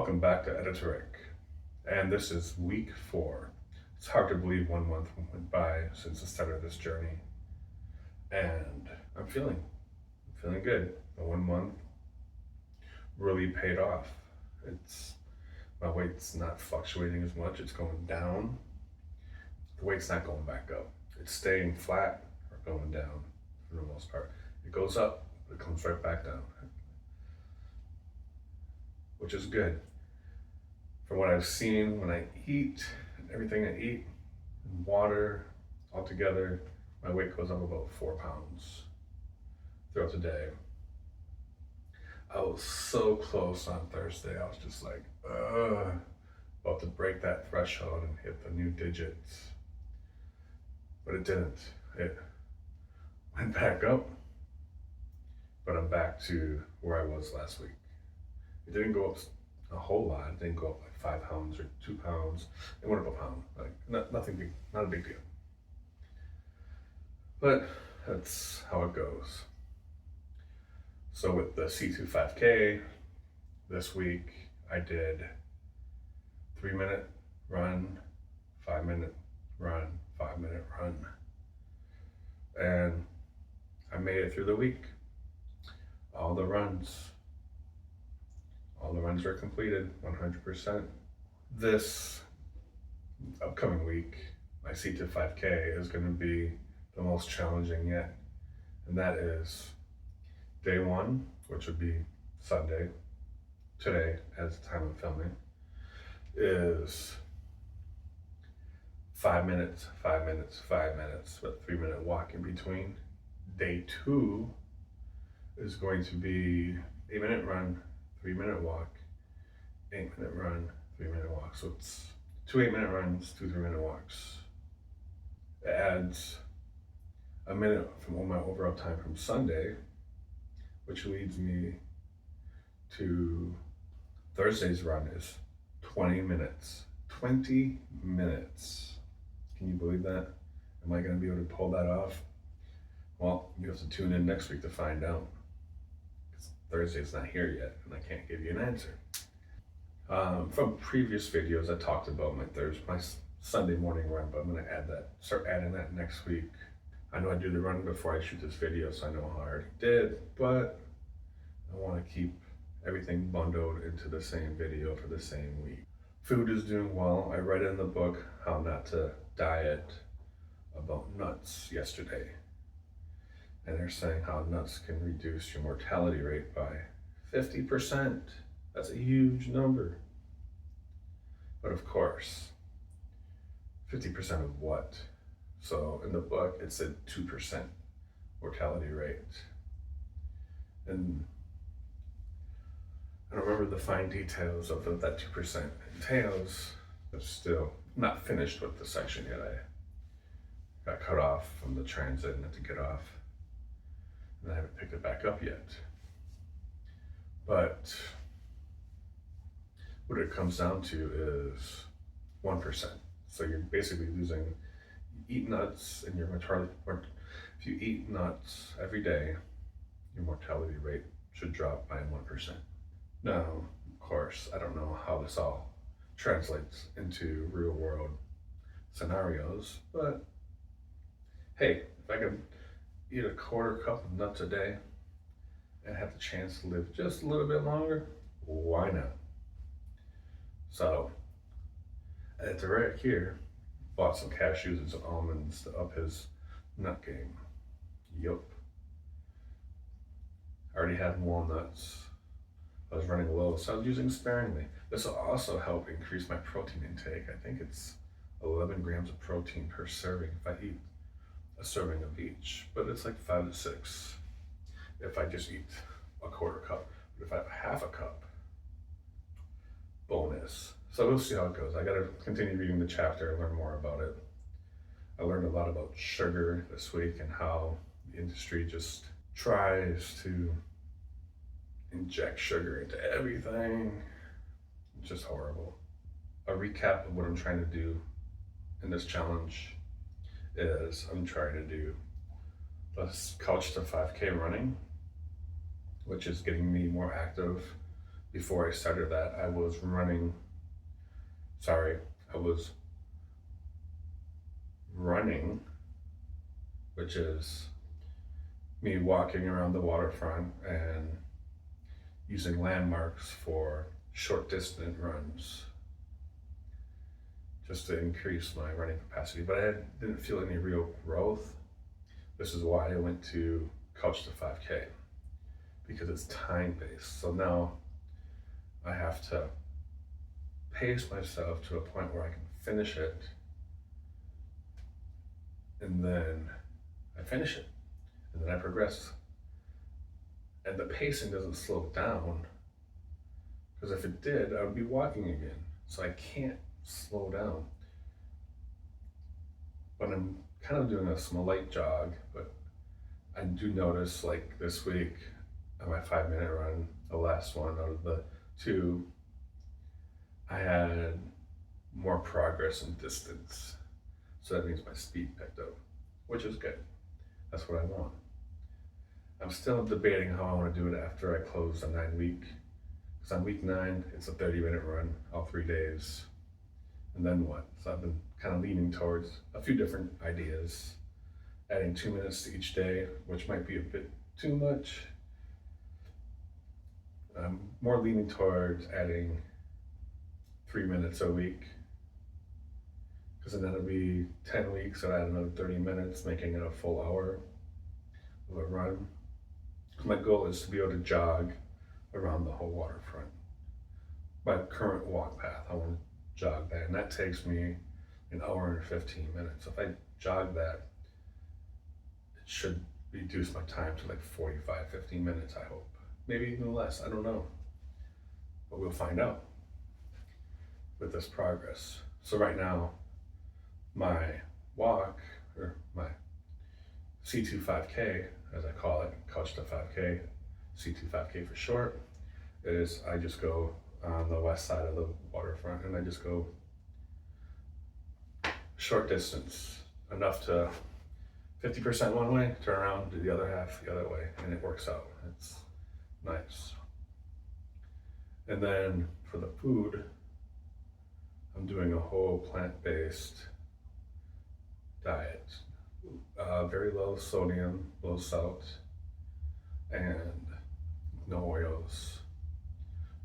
Welcome back to Editoric, and this is week 4. It's hard to believe 1 month went by since the start of this journey, and I'm feeling good. The 1 month really paid off. It's my weight's not fluctuating as much. It's going down. The weight's not going back up. It's staying flat or going down for the most part. It goes up, but it comes right back down, which is good. From what I've seen when I eat, and everything I eat, and water, altogether, my weight goes up about 4 pounds throughout the day. I was so close on Thursday. I was just like, about to break that threshold and hit the new digits. But it didn't. It went back up, but I'm back to where I was last week. It didn't go up a whole lot. It didn't go up like 5 pounds or 2 pounds. It went up a pound. Like nothing big, not a big deal. But that's how it goes. So with the C2 5K this week, I did 3-minute run, 5-minute run, 5-minute run. And I made it through the week. All the runs were completed 100%. This upcoming week, my C2 5K is going to be the most challenging yet. And that is day 1, which would be Sunday, today as the time of filming, is 5 minutes, 5 minutes, 5 minutes, but 3-minute walk in between. Day 2 is going to be 8-minute run, 3-minute walk, 8-minute run, 3-minute walk. So it's 2 8-minute runs, 2 3-minute walks. It adds a minute from all my overall time from Sunday, which leads me to Thursday's run is 20 minutes. 20 minutes. Can you believe that? Am I going to be able to pull that off? Well, you have to tune in next week to find out. Thursday's not here yet, and I can't give you an answer. From previous videos, I talked about my Sunday morning run, but I'm going to start adding that next week. I know I do the run before I shoot this video, so I know how I already did, but I want to keep everything bundled into the same video for the same week. Food is doing well. I read in the book How Not to Diet about nuts yesterday. And they're saying how nuts can reduce your mortality rate by 50%. That's a huge number. But of course, 50% of what? So in the book, it said 2% mortality rate. And I don't remember the fine details of what that 2% entails. I'm still not finished with the section yet. I got cut off from the transit and had to get off. And I haven't picked it back up yet. But what it comes down to is 1%. So you're basically losing, you eat nuts and your mortality, if you eat nuts every day, your mortality rate should drop by 1%. Now, of course, I don't know how this all translates into real world scenarios, but hey, if I could eat a 1/4 cup of nuts a day and have the chance to live just a little bit longer, why not? So, at the right here, bought some cashews and some almonds to up his nut game. Yup. I already had walnuts. I was running low, so I was using sparingly. This will also help increase my protein intake. I think it's 11 grams of protein per serving if I eat a serving of each, but it's like 5 to 6 if I just eat a 1/4 cup. But if I have half a cup, bonus. So we'll see how it goes. I gotta continue reading the chapter and learn more about it. I learned a lot about sugar this week and how the industry just tries to inject sugar into everything. It's just horrible. A recap of what I'm trying to do in this challenge is I'm trying to do a couch to 5K running, which is getting me more active before I started that, I was running, which is me walking around the waterfront and using landmarks for short distance runs just to increase my running capacity. But I didn't feel any real growth. This is why I went to Couch to 5K, because it's time based. So now I have to pace myself to a point where I can finish it, and then I finish it, and then I progress. And the pacing doesn't slow down, because if it did, I would be walking again. So I can't slow down. But I'm kind of doing a small light jog, but I do notice, like this week on my 5 minute run, the last one out of the two, I had more progress in distance. So that means my speed picked up, which is good. That's what I want. I'm still debating how I want to do it after I close the 9 week. Because on week 9, it's a 30-minute run all 3 days. And then what? So I've been kind of leaning towards a few different ideas, adding 2 minutes to each day, which might be a bit too much. I'm more leaning towards adding 3 minutes a week, because then that'll be 10 weeks, I'll add another 30 minutes, making it a full hour of a run. My goal is to be able to jog around the whole waterfront. My current walk path, I want to jog that, and that takes me an hour and 15 minutes. If I jog that, it should reduce my time to like 45, 50 minutes, I hope. Maybe even less, I don't know. But we'll find out with this progress. So right now, my walk, or my C2 5K, as I call it, Couch to 5K, C2 5K for short, is I just go on the west side of the waterfront and I just go short distance, enough to 50% one way, turn around, do the other half the other way, and it works out. It's nice. And then for the food, I'm doing a whole plant-based diet. Very low sodium, low salt, and no oils,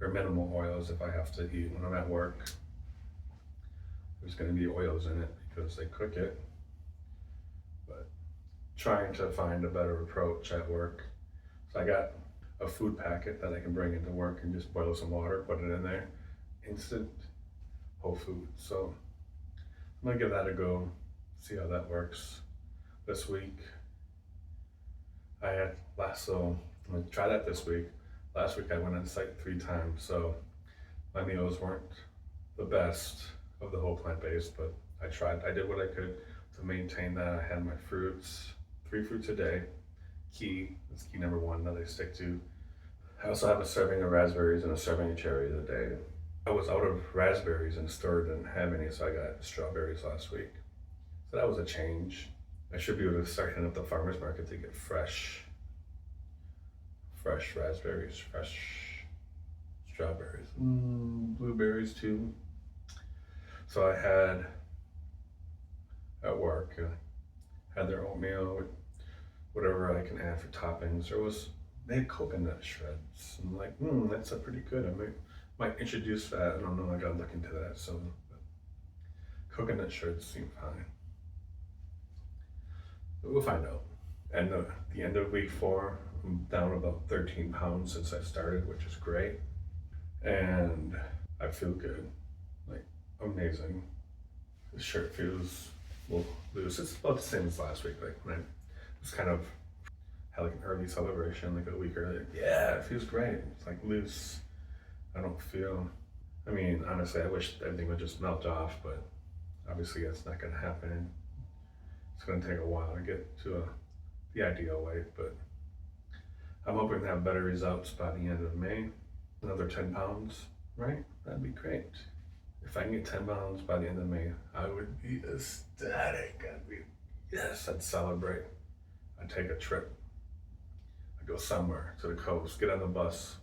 or minimal oils if I have to eat when I'm at work. There's going to be oils in it because they cook it, but trying to find a better approach at work. So I got a food packet that I can bring into work and just boil some water, put it in there, instant whole food. So I'm gonna give that a go, see how that works this week. I'm gonna try that this week. Last week I went on site 3 times, so my meals weren't the best of the whole plant-based, but I tried. I did what I could to maintain that. I had my fruits, 3 fruits a day. That's key number 1 that I stick to. I also have a serving of raspberries and a serving of cherries a day. I was out of raspberries and the store didn't have any, so I got strawberries last week. So that was a change. I should be able to start hitting up the farmer's market to get fresh raspberries, fresh strawberries, blueberries too. So I had at work, had their oatmeal with whatever I can add for toppings. They had coconut shreds. I'm like, that's pretty good. I might introduce that. I don't know, I gotta look into that. So coconut shreds seem fine. But we'll find out. And the end of week 4, I'm down about 13 pounds since I started, which is great. And I feel good, like amazing. The shirt feels a little loose. It's about the same as last week. Like when I was kind of had like an early celebration, like a week earlier. Yeah, it feels great. It's like loose. I don't feel, honestly, I wish everything would just melt off, but obviously that's not gonna happen. It's gonna take a while to get to the ideal weight, but I'm hoping to have better results by the end of May. Another 10 pounds, right? That'd be great. If I can get 10 pounds by the end of May, I would be ecstatic. I'd celebrate. I'd take a trip. I'd go somewhere to the coast, get on the bus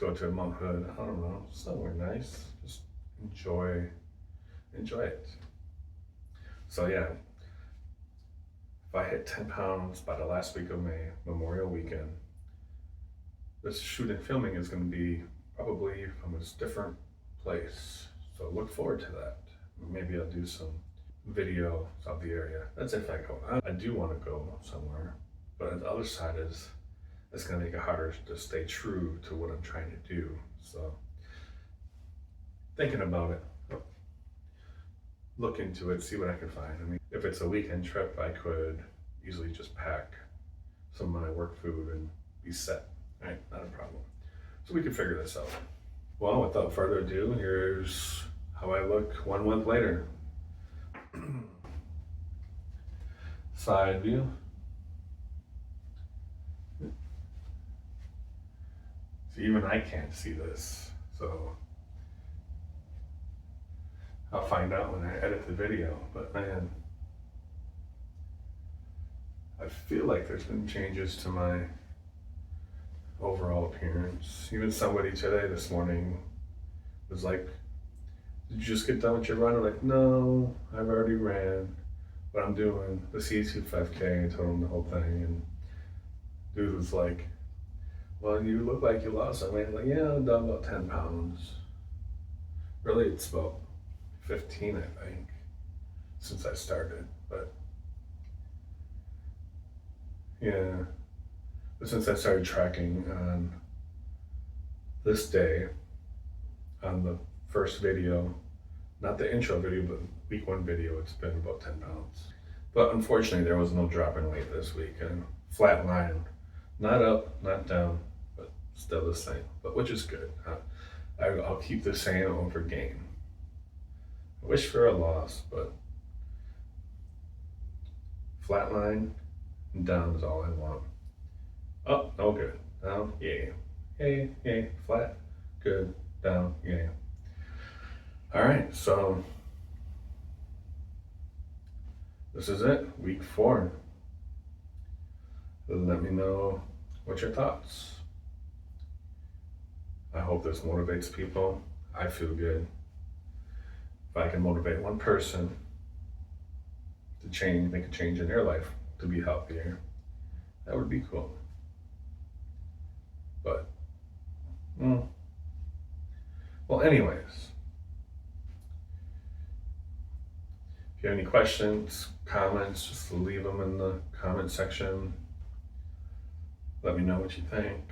go to Mount Hood, I don't know, somewhere nice. Just enjoy it. So yeah, if I hit 10 pounds by the last week of May, Memorial Weekend, this shoot and filming is going to be probably from a different place. So look forward to that. Maybe I'll do some video of the area. That's if I go. I do want to go somewhere, but the other side is it's going to make it harder to stay true to what I'm trying to do. So thinking about it, look into it, see what I can find. I mean, if it's a weekend trip, I could easily just pack some of my work food and be set. Right, not a problem. So we can figure this out. Well, without further ado, here's how I look 1 month later. Side view. See, even I can't see this, so I'll find out when I edit the video. But man, I feel like there's been changes to my overall appearance. Even somebody today this morning was like, did you just get done with your run? I'm like, no, I've already ran, but I'm doing the C2 5K. I told him the whole thing, and dude was like, well, you look like you lost some weight. I'm like, yeah, I'm down about 10 pounds. Really, it's about 15, I think, since I started, but yeah. But since I started tracking on this day, on the first video, not the intro video, but week 1 video, it's been about 10 pounds. But unfortunately, there was no drop in weight this week, and flat line, not up, not down, but still the same, but which is good. I'll keep the same over gain. I wish for a loss, but flat line and down is all I want. Up, no good. Down, yay. Yay, flat, good, down, yay. All right, so this is it, week 4. Let me know what's your thoughts. I hope this motivates people. I feel good. If I can motivate one person to change, make a change in their life to be healthier, that would be cool. But, well, anyways, if you have any questions, comments, just leave them in the comment section. Let me know what you think.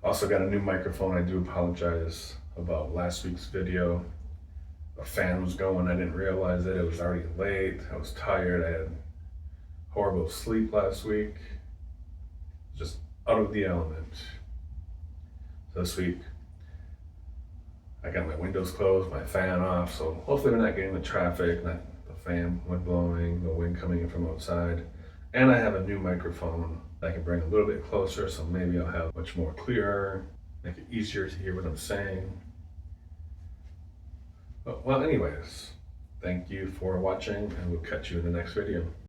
Also got a new microphone. I do apologize about last week's video. A fan was going, I didn't realize it. It was already late. I was tired. I had horrible sleep last week. Just out of the element. So this week, I got my windows closed, my fan off, so hopefully we're not getting the traffic, not the fan wind blowing, the wind coming in from outside. And I have a new microphone that I can bring a little bit closer, so maybe I'll have much more clearer, make it easier to hear what I'm saying. But, well, anyways, thank you for watching, and we'll catch you in the next video.